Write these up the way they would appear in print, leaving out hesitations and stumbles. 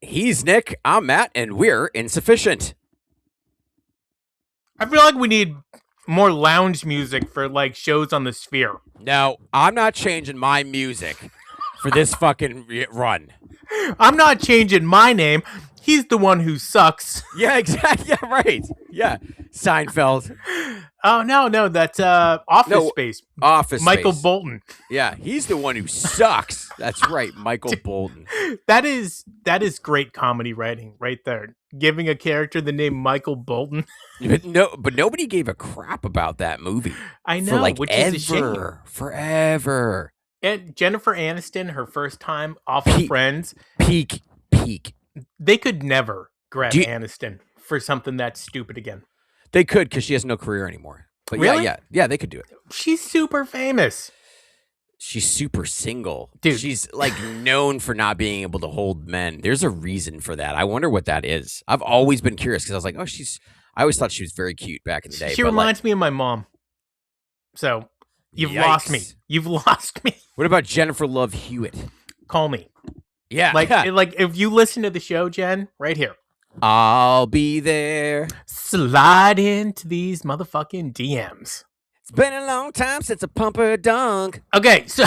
He's Nick, I'm Matt, and we're Insufficient. I feel like we need more lounge music for like shows on the Sphere. No, I'm not changing my music for this fucking run. I'm not changing my name. He's the one who sucks. Yeah, exactly. Yeah, right. Yeah, Seinfeld. Oh no, that's Office Space. Office Michael Space. Bolton. Yeah, he's the one who sucks. That's right, Michael Bolton. That is great comedy writing right there. Giving a character the name Michael Bolton. But nobody gave a crap about that movie. I know, for like which ever, is a shame. Forever. And Jennifer Aniston, her first time off of Friends. Peak. They could never grab Aniston for something that stupid again. They could, because she has no career anymore. But really? Yeah, they could do it. She's super famous. She's super single. Dude. She's like known for not being able to hold men. There's a reason for that. I wonder what that is. I've always been curious because I was like, I always thought she was very cute back in the day. She reminds me of my mom. So you've lost me. You've lost me. What about Jennifer Love Hewitt? Call me. Yeah. Like if you listen to the show, Jen, right here. I'll be there. Slide into these motherfucking DMs. It's been a long time since a pumper dunk. Okay, so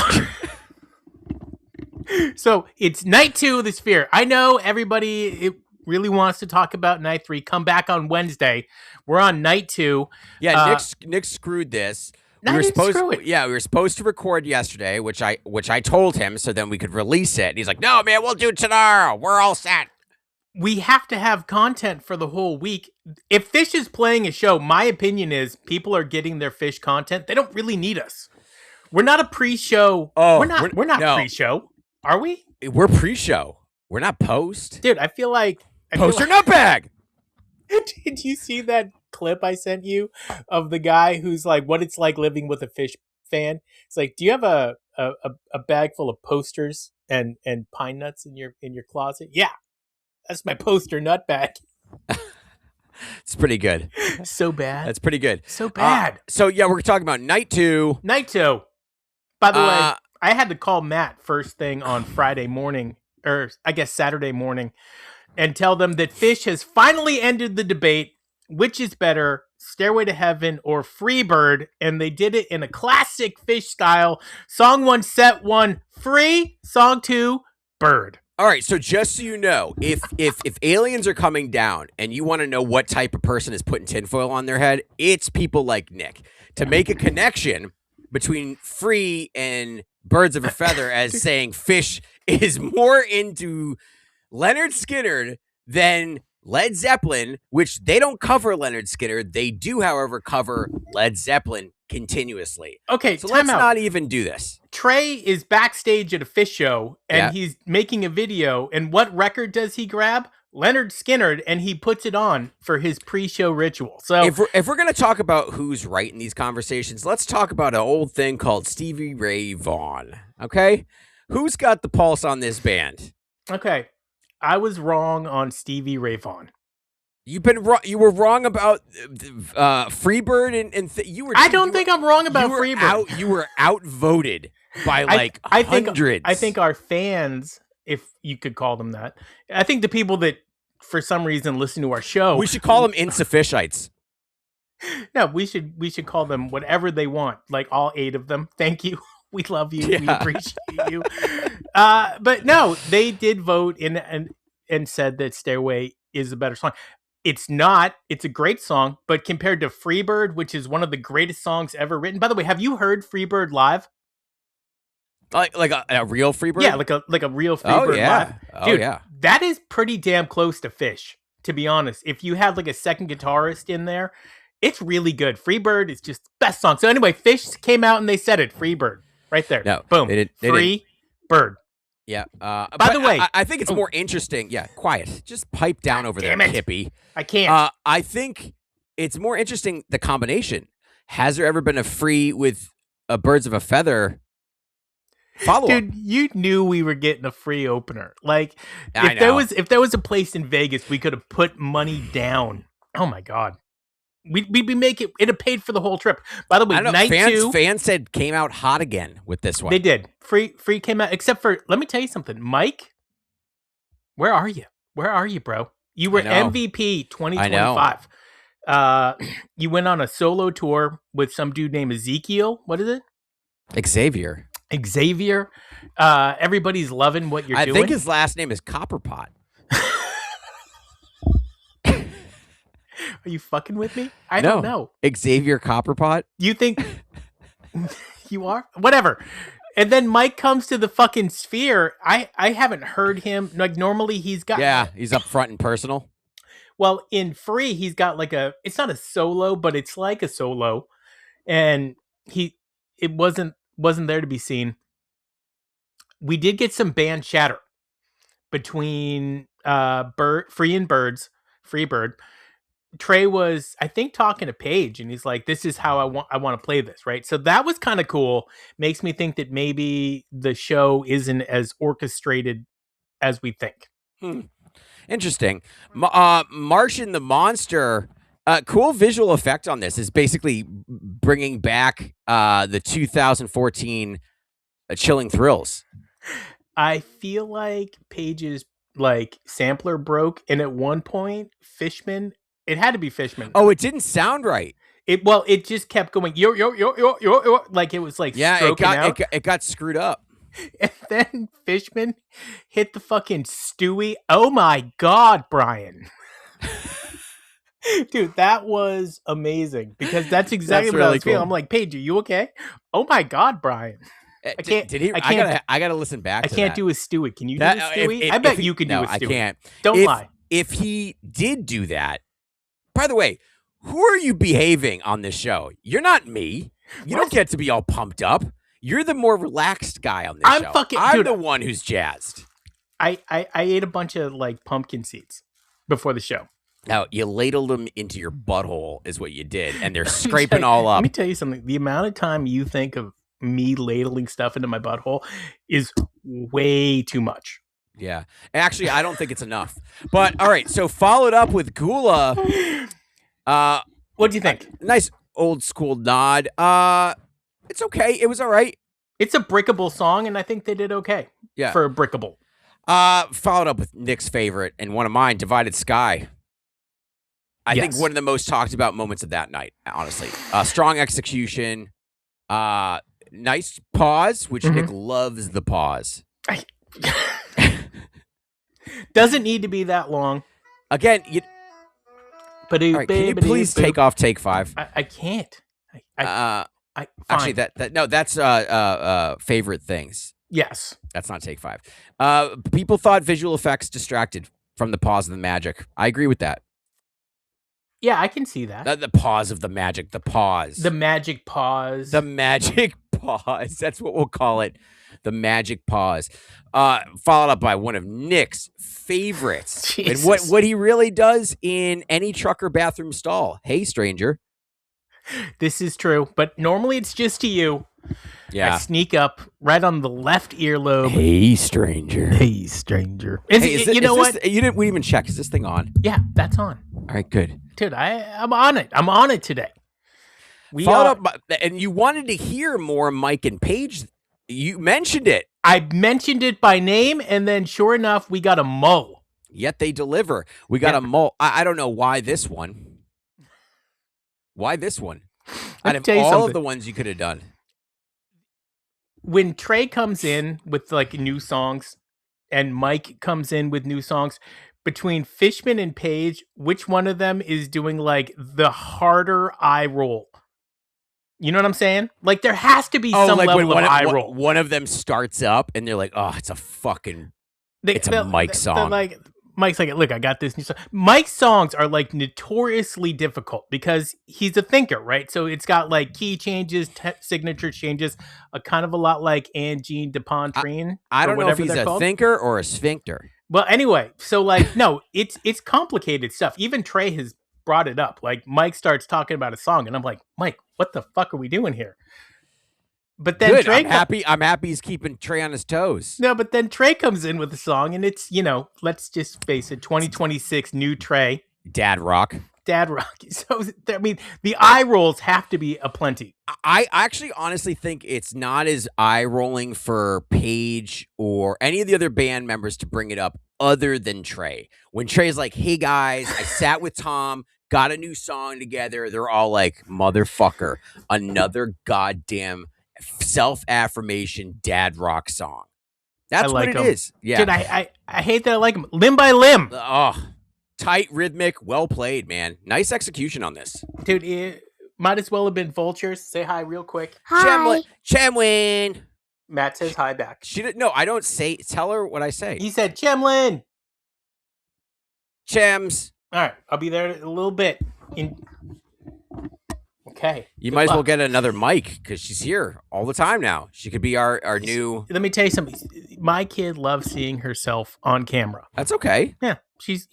it's night 2 of the Sphere. I know everybody really wants to talk about night 3. Come back on Wednesday. We're on night 2. Yeah, Nick screwed this. We were supposed to record yesterday, which I told him so then we could release it. And he's like, "No, man, we'll do it tomorrow. We're all set." We have to have content for the whole week. If Phish is playing a show, my opinion is people are getting their Phish content. They don't really need us. We're not a pre-show. Oh, we're not pre-show. Are we? We're pre-show. We're not post. Dude, I feel like post or nutbag. Did you see that clip I sent you of the guy who's like, what it's like living with a Phish fan? It's like, do you have a bag full of posters and pine nuts in your closet? Yeah. That's my poster nut bag. It's pretty good. So bad. That's pretty good. So bad. So yeah, we're talking about night 2. Night 2. By the way, I had to call Matt first thing on Friday morning, or I guess Saturday morning, and tell them that Phish has finally ended the debate, which is better, Stairway to Heaven or Freebird, and they did it in a classic Phish style. Song 1, set 1, free. Song 2, bird. All right, so just so you know, if aliens are coming down and you want to know what type of person is putting tinfoil on their head, it's people like Nick. To make a connection between free and birds of a feather as saying Phish is more into Leonard Skinner than Led Zeppelin, which they don't cover Leonard Skinner. They do, however, cover Led Zeppelin continuously. Okay, so let's not even do this. Trey is backstage at a Phish show, and he's making a video, and what record does he grab? Leonard Skinner, and he puts it on for his pre-show ritual. So if we're going to talk about who's right in these conversations, let's talk about an old thing called Stevie Ray Vaughan, okay? Who's got the pulse on this band? Okay, I was wrong on Stevie Ray Vaughan. You've been wrong. You were wrong about Freebird, and I don't think I'm wrong about Freebird. You were outvoted by hundreds. I think our fans, if you could call them that, I think the people that for some reason listen to our show, we should call them Insuphishient. No, we should call them whatever they want, like all 8 of them. Thank you. We love you. Yeah. We appreciate you. But no, they did vote and said that Stairway is a better song. It's not. It's a great song, but compared to Freebird, which is one of the greatest songs ever written. By the way, have you heard Freebird live? Like a real Freebird? Yeah, like a real Freebird live. Dude, yeah. That is pretty damn close to Phish, to be honest. If you had like a second guitarist in there, it's really good. Freebird is just the best song. So anyway, Phish came out and they said it. Freebird. Right there. No, boom. Freebird. Yeah. By the way, I think it's more interesting. Yeah, quiet. Just pipe down over there, hippie. I can't. I think it's more interesting the combination. Has there ever been a free with a birds of a feather follow-up? Dude, you knew we were getting a free opener. Like if there was a place in Vegas we could have put money down. Oh my God. We'd be making it'd have paid for the whole trip. By the way, night 2 fans said came out hot again with this one. They did. Free came out, except for let me tell you something, Mike. Where are you? Where are you, bro? You were MVP 2025. You went on a solo tour with some dude named Ezekiel. What is it? Xavier. Everybody's loving what you're doing. I think his last name is Copperpot. Are you fucking with me? I don't know. Xavier Copperpot? You think you are? Whatever. And then Mike comes to the fucking Sphere. I haven't heard him. Like, normally he's got... Yeah, he's up front and personal. Well, in Free, he's got like it's not a solo, but it's like a solo. And it wasn't there to be seen. We did get some band chatter between Freebird. Trey was, I think, talking to Paige, and he's like, "This is how I want to play this," right? So that was kind of cool. Makes me think that maybe the show isn't as orchestrated as we think. Interesting. Martian the Monster. Cool visual effect on this is basically bringing back the 2014 Chilling Thrills. I feel like Paige's like sampler broke, and at one point, Fishman. It had to be Fishman. Oh, it didn't sound right. It just kept going yo, like it was like stroking out. It got screwed up. And then Fishman hit the fucking Stewie. Oh my God, Brian. Dude, that was amazing because that's exactly what I was feeling. I'm like, Paige, are you okay? Oh my God, Brian. I can't. Did he? I gotta listen back. I can't do a Stewie. Can you do a Stewie? I bet you can do a Stewie. I can't. Don't lie. If he did do that, by the way, who are you behaving on this show? You're not me. You don't get to be all pumped up. You're the more relaxed guy on this show. I'm the one who's jazzed. I ate a bunch of like pumpkin seeds before the show. Now, you ladled them into your butthole is what you did, and they're scraping all up. Let me tell you something. The amount of time you think of me ladling stuff into my butthole is way too much. Yeah. Actually, I don't think it's enough. But, all right, so followed up with Gula. What do you think? Nice old school nod. It's okay. It was all right. It's a brickable song, and I think they did okay for a brickable. Followed up with Nick's favorite and one of mine, Divided Sky. I think one of the most talked about moments of that night, honestly. Strong execution. Nice pause, which Nick loves the pause. Doesn't need to be that long. Again, can you please take off take 5? I can't. Actually, that's favorite things. Yes. That's not take 5. People thought visual effects distracted from the pause of the magic. I agree with that. Yeah, I can see that. The pause of the magic. The pause. The magic pause. The magic pause. That's what we'll call it. The magic pause. Followed up by one of Nick's favorites. Jesus. And what he really does in any trucker bathroom stall. Hey, stranger. This is true, but normally it's just to you. Yeah. I sneak up right on the left earlobe. Hey, stranger. Hey, stranger. What? We didn't even check. Is this thing on? Yeah, that's on. All right, good. Dude, I'm on it. I'm on it today. Followed up, and you wanted to hear more Mike and Paige. You mentioned it. I mentioned it by name, and then sure enough, we got a mull. Yet they deliver. We got a mull. I don't know why this one. Why this one? Out of all of the ones you could have done. When Trey comes in with like new songs and Mike comes in with new songs, between Fishman and Paige, which one of them is doing like the harder eye roll? You know what I'm saying? Like there has to be some level of eye roll. One of them starts up and they're like, oh, it's a fucking, it's a Mike song. Mike's like, look, I got this new song. Mike's songs are like notoriously difficult because he's a thinker, right? So it's got like key changes, signature changes, kind of a lot like Angine DePontrine. I don't know if he's a thinker or a sphincter. Well, anyway, so like, no, it's complicated stuff. Even Trey has brought it up. Like Mike starts talking about a song and I'm like, Mike, what the fuck are we doing here? But then Good. Trey I'm happy he's keeping Trey on his toes. No, but then Trey comes in with a song and it's, let's just face it, 2026 new Trey. Dad rock. Dad rock. So I mean, the eye rolls have to be aplenty. I actually honestly think it's not as eye rolling for Paige or any of the other band members to bring it up other than Trey. When Trey's like, hey guys, I sat with Tom, got a new song together. They're all like, motherfucker, another goddamn self-affirmation dad rock song. That's like what it is. Yeah. Dude, I hate that I like him. Limb by limb. Oh, tight, rhythmic, well played, man. Nice execution on this. Dude, it might as well have been vultures. Say hi real quick. Hi. Chemlin. Matt says hi back. She didn't. No, I don't say. Tell her what I say. He said, Chemlin. Chems. All right, I'll be there in a little bit. Okay. You might as well get another mic because she's here all the time now. She could be our new. Let me tell you something. My kid loves seeing herself on camera. That's okay. Yeah, she's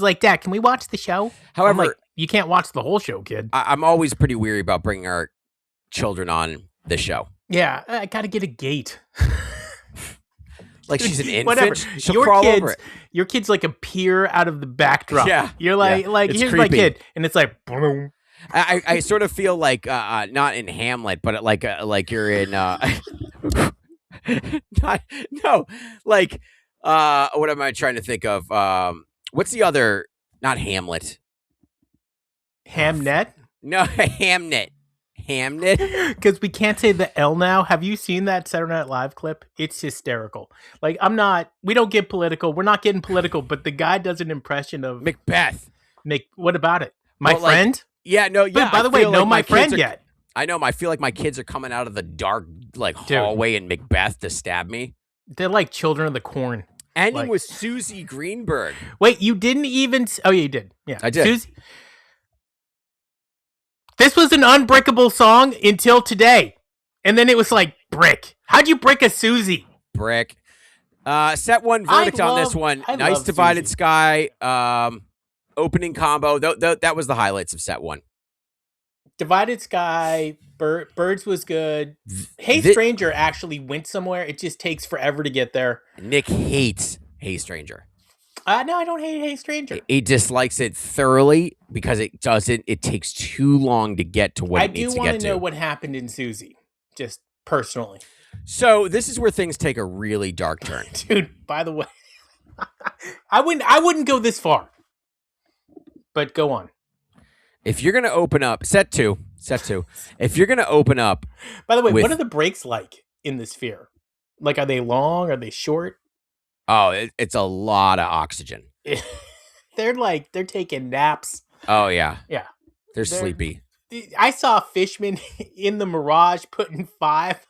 like, Dad, can we watch the show? However, I'm like, you can't watch the whole show, kid. I'm always pretty weary about bringing our children on the show. Yeah, I gotta get a gate. Like she's an infant. Whatever. She'll crawl over it. Your kids like appear out of the backdrop. Yeah. You're like, It's here's creepy. my kid, and it's like, boom. I sort of feel like not in Hamlet, but like you're in what am I trying to think of? What's the other? Not Hamlet. Hamnet? No, Hamnet. Hamnet. Because we can't say the L now. Have you seen that Saturday Night Live clip? It's hysterical. Like, we don't get political. We're not getting political, but the guy does an impression of Macbeth. What about it? My Well, friend? Yeah, no, yeah. But by the way, no, my friend yet. I know. I feel like my kids are coming out of the dark, hallway in Macbeth to stab me. They're like children of the corn. Ending with Susie Greenberg. Wait, you didn't even... Oh, yeah, you did. Yeah, I did. Susie... This was an unbreakable song until today. And then it was like, brick. How'd you break a Susie? Brick. Set one verdict on this one. Nice Divided Susie. Sky. Opening combo. That was the highlights of set one. Divided Sky, Birds was good. Hey Stranger actually went somewhere. It just takes forever to get there. Nick hates Hey Stranger. No, I don't hate Hey Stranger. He dislikes it thoroughly because it takes too long to get to what it needs to get to. I do want to know what happened in Susie, just personally. So this is where things take a really dark turn. Dude, by the way, I wouldn't go this far. But go on. If you're going to open up, set two. If you're going to open up. By the way, what are the breaks like in the Sphere? Like, are they long? Are they short? Oh, it's a lot of oxygen. They're taking naps. Oh, yeah. Yeah. They're sleepy. I saw Fishman in the Mirage putting 5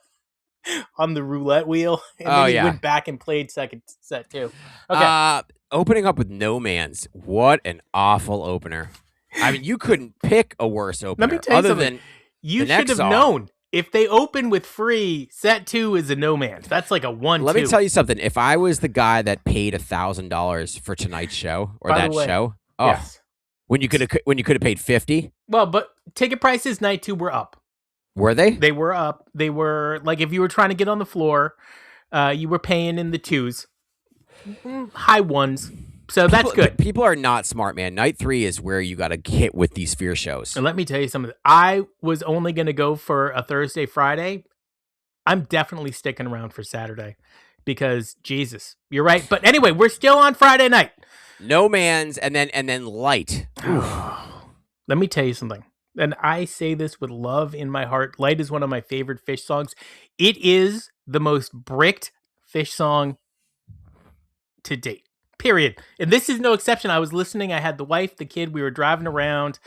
on the roulette wheel. And then he went back and played second set too. Okay. Opening up with No Man's. What an awful opener. I mean, you couldn't pick a worse opener. Let me tell you something. Than you should have known. If they open with Free, set 2 is a No Man's. That's like a 1-2. Let me tell you something. If I was the guy that paid $1,000 for tonight's show or By that the way, show, yes. when you could have paid $50. Well, but ticket prices night 2 were up. Were they? They were up. They were like if you were trying to get on the floor, you were paying in the 2s, high 1s. So that's good. People are not smart, man. Night 3 is where you got to hit with these Sphere shows. And let me tell you something. I was only going to go for a Thursday, Friday. I'm definitely sticking around for Saturday because Jesus, you're right. But anyway, we're still on Friday night. No Man's and then Light. Let me tell you something. And I say this with love in my heart. Light is one of my favorite Phish songs. It is the most bricked Phish song to date. Period. And this is no exception. I was listening. I had the wife, the kid. We were driving around.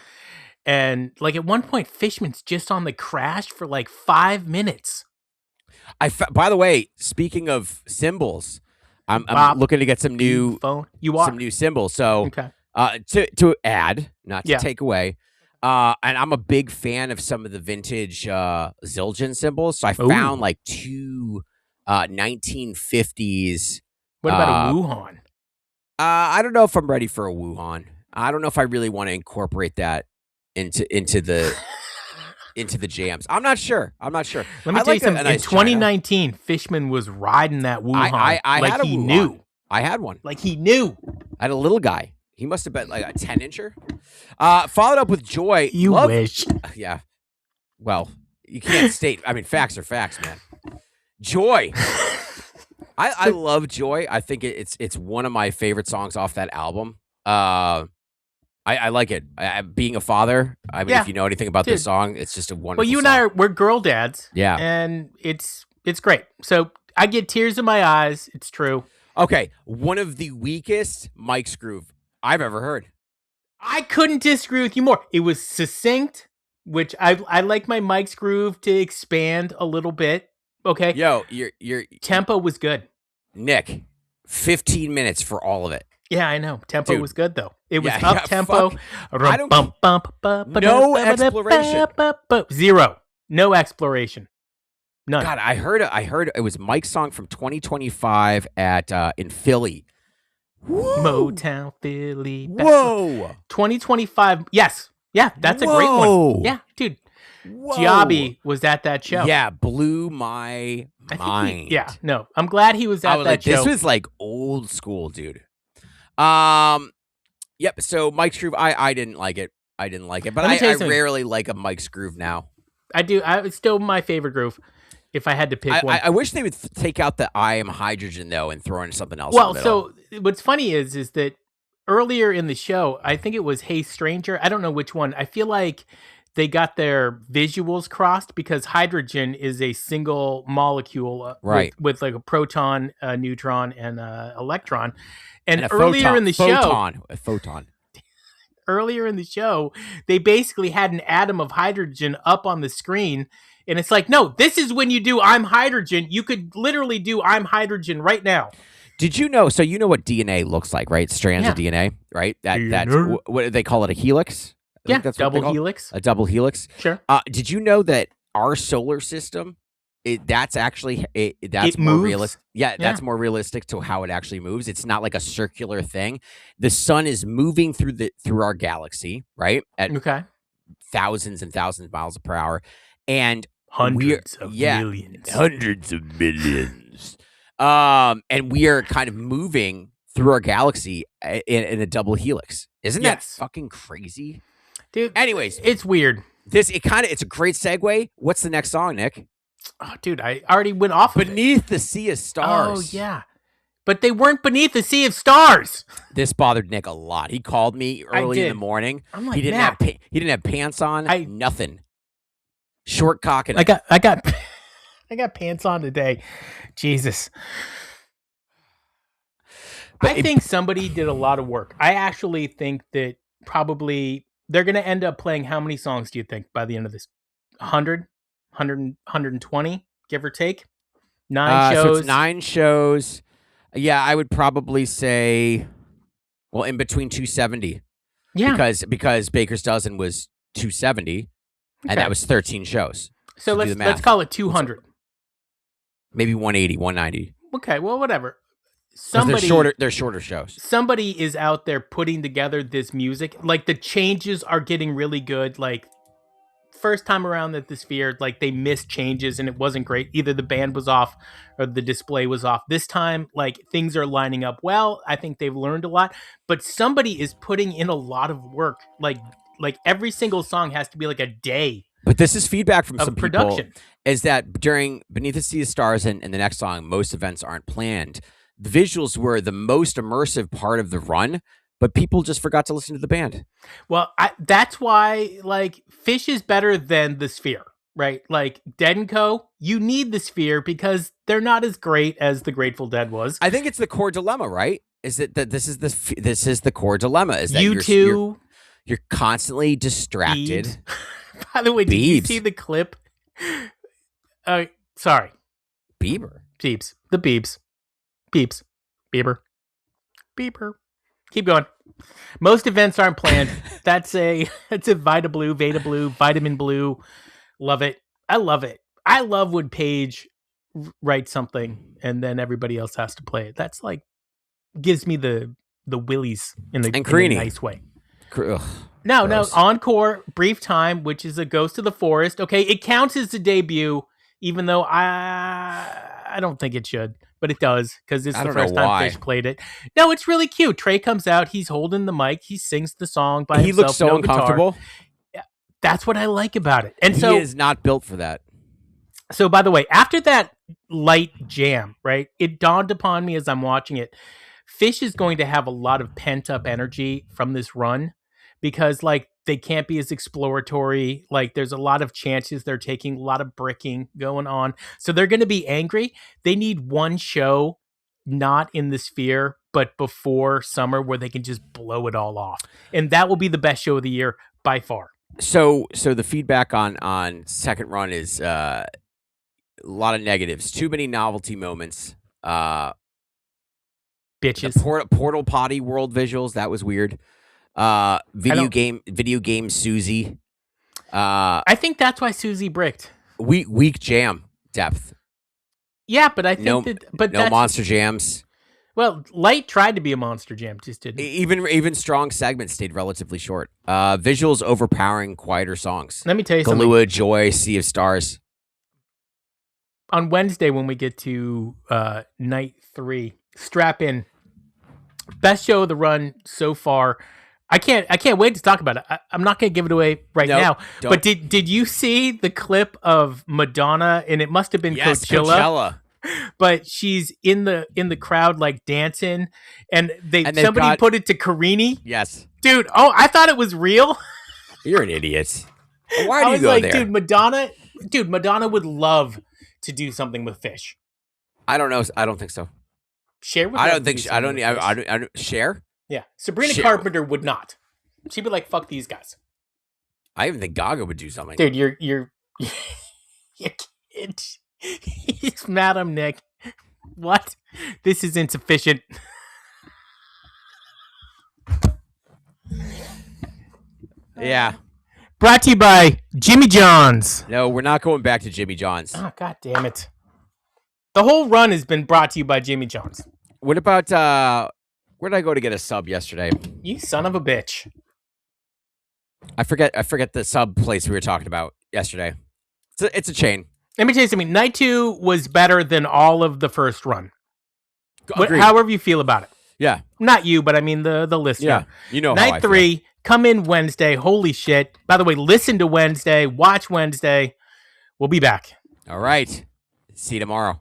And like at one point, Fishman's just on the crash for like 5 minutes. By the way, speaking of cymbals, I'm looking to get some new phone. Some new cymbals. So okay. To add, not to Yeah. take away. And I'm a big fan of some of the vintage Zildjian cymbals. So I found like 2 1950s. What about a Wuhan? I don't know if I'm ready for a Wuhan. I don't know if I really want to incorporate that into the jams. I'm not sure. Let me tell you something. In 2019, Fishman was riding that Wuhan. I like had a he Wuhan. knew. I had one. Like he knew. I had a little guy. He must have been like a 10-incher. Followed up with Joy. You wish. Yeah. Well, you can't state. I mean, facts are facts, man. Joy. I love Joy. I think it's one of my favorite songs off that album. I like it. Being a father, I mean, if you know anything about this song, it's just a wonderful Well, you song. and we're girl dads. Yeah. And it's great. So I get tears in my eyes. It's true. Okay. One of the weakest Mike's Groove I've ever heard. I couldn't disagree with you more. It was succinct, which I like my Mike's Groove to expand a little bit. Okay. Yo, your tempo was good. Nick, 15 minutes for all of it. Yeah, I know. Tempo was good though. It was up tempo. No exploration. Zero. No exploration. None. God, I heard it was Mike's song from 2025 in Philly. Woo! Motown Philly. Whoa. 2025. Yes. Yeah, that's a great one. Yeah, dude. Giabbi was at that show. Yeah, blew my mind. No. I'm glad he was at that show. This was like old school, dude. Yep. So Mike's Groove, I didn't like it. But I rarely like a Mike's Groove now. I do. It's still my favorite groove. If I had to pick one, I wish they would take out the "I am hydrogen" though and throw in something else. Well, so what's funny is that earlier in the show, I think it was "Hey Stranger." I don't know which one. I feel like they got their visuals crossed because hydrogen is a single molecule, right? With like a proton, a neutron, and an electron. And a earlier in the show, a photon. Earlier in the show, they basically had an atom of hydrogen up on the screen. And it's like, no, this is when you do I'm hydrogen. You could literally do I'm hydrogen right now. Did you know? So you know what DNA looks like, right? Strands of DNA, right? That's what do they call it? A helix? That's double helix. A double helix. Sure. Did you know that our solar system, that's more realistic? Yeah, that's more realistic to how it actually moves. It's not like a circular thing. The sun is moving through our galaxy, right? At thousands and thousands of miles per hour, and hundreds of millions. And we are kind of moving through our galaxy in a double helix. Isn't that fucking crazy? Dude, anyways, it's weird. It's a great segue. What's the next song, Nick? Oh, dude, I already went off Beneath the Sea of Stars. Oh, yeah. But they weren't beneath the sea of stars. This bothered Nick a lot. He called me early in the morning. I'm like, he didn't have pants on. Nothing. Short cock and I got pants on today. Jesus. But I think somebody did a lot of work. I actually think that probably they're going to end up playing how many songs do you think by the end of this? 100? 120, give or take? 9 shows? So it's 9 shows. Yeah, I would probably say, well, in between 270. Yeah. Because Baker's Dozen was 270, and that was 13 shows. So let's call it 200. Maybe 180, 190. Okay, well, whatever. They're shorter shows. Somebody is out there putting together this music. Like, the changes are getting really good. Like, first time around at the Sphere, like, they missed changes and it wasn't great. Either the band was off or the display was off. This time, like, things are lining up well. I think they've learned a lot. But somebody is putting in a lot of work. Like every single song has to be like a day. But this is feedback from some production. People, is that during Beneath the Sea of Stars and the next song, most events aren't planned. The visuals were the most immersive part of the run, but people just forgot to listen to the band. Well, that's why, like, Phish is better than the Sphere, right? Like, Dead & Co., you need the Sphere because they're not as great as the Grateful Dead was. I think it's the core dilemma, right? Is it that this is the core dilemma? Is that you're constantly distracted. By the way, did you see the clip? Sorry. Bieber. Beeps. The Beeps. Beeps. Bieber. Beeper. Keep going. Most events aren't planned. That's a Vita Blue, Vitamin Blue. Love it. I love it. I love when Paige writes something and then everybody else has to play it. That's like gives me the willies in a nice way. Ugh, no, Encore, Brief Time, which is a Ghost of the Forest. Okay, it counts as a debut, even though I don't think it should, but it does because it's I the don't know first time why. Phish played it. No, it's really cute. Trey comes out. He's holding the mic. He sings the song by He himself. looks so no uncomfortable. Guitar. Yeah, that's what I like about it. And He so is not built for that. So, by the way, after that light jam, right, it dawned upon me as I'm watching it, Phish is going to have a lot of pent up energy from this run because, like, they can't be as exploratory. Like, there's a lot of chances they're taking, a lot of bricking going on. So, they're going to be angry. They need one show, not in the Sphere, but before summer, where they can just blow it all off. And that will be the best show of the year by far. So the feedback on second run is a lot of negatives. Too many novelty moments. Bitches. The portal potty world visuals, that was weird. Video game Susie. I think that's why Susie bricked. Weak jam depth. Yeah, but I think no monster jams. Well, Light tried to be a monster jam, just didn't. Even strong segments stayed relatively short. Visuals overpowering quieter songs. Let me tell you Kahlua, something. Joy, Sea of Stars. On Wednesday, when we get to night 3, strap in. Best show of the run so far. I can't wait to talk about it. I'm not going to give it away now. Don't. But did you see the clip of Madonna? And it must have been Coachella. But she's in the crowd like dancing, and somebody put it to Carini. Yes, dude. Oh, I thought it was real. You're an idiot. Why do you go there, dude? Madonna would love to do something with Phish. I don't know. I don't think so. Cher would. I don't think. I don't. Cher. Yeah, Sabrina Carpenter would not. She'd be like, "Fuck these guys." I even think Gaga would do something. Dude, you're you kid. He's Madam Nick. What? This is insufficient. Yeah. Brought to you by Jimmy John's. No, we're not going back to Jimmy John's. Oh, God damn it. The whole run has been brought to you by Jimmy John's. What about, where did I go to get a sub yesterday? You son of a bitch. I forget the sub place we were talking about yesterday. It's a chain. Let me tell you something. Night 2 was better than all of the first run. However you feel about it. Yeah. Not you, but I mean the listener. Yeah. You know Night 3, come in Wednesday. Holy shit. By the way, listen to Wednesday. Watch Wednesday. We'll be back. All right. See you tomorrow.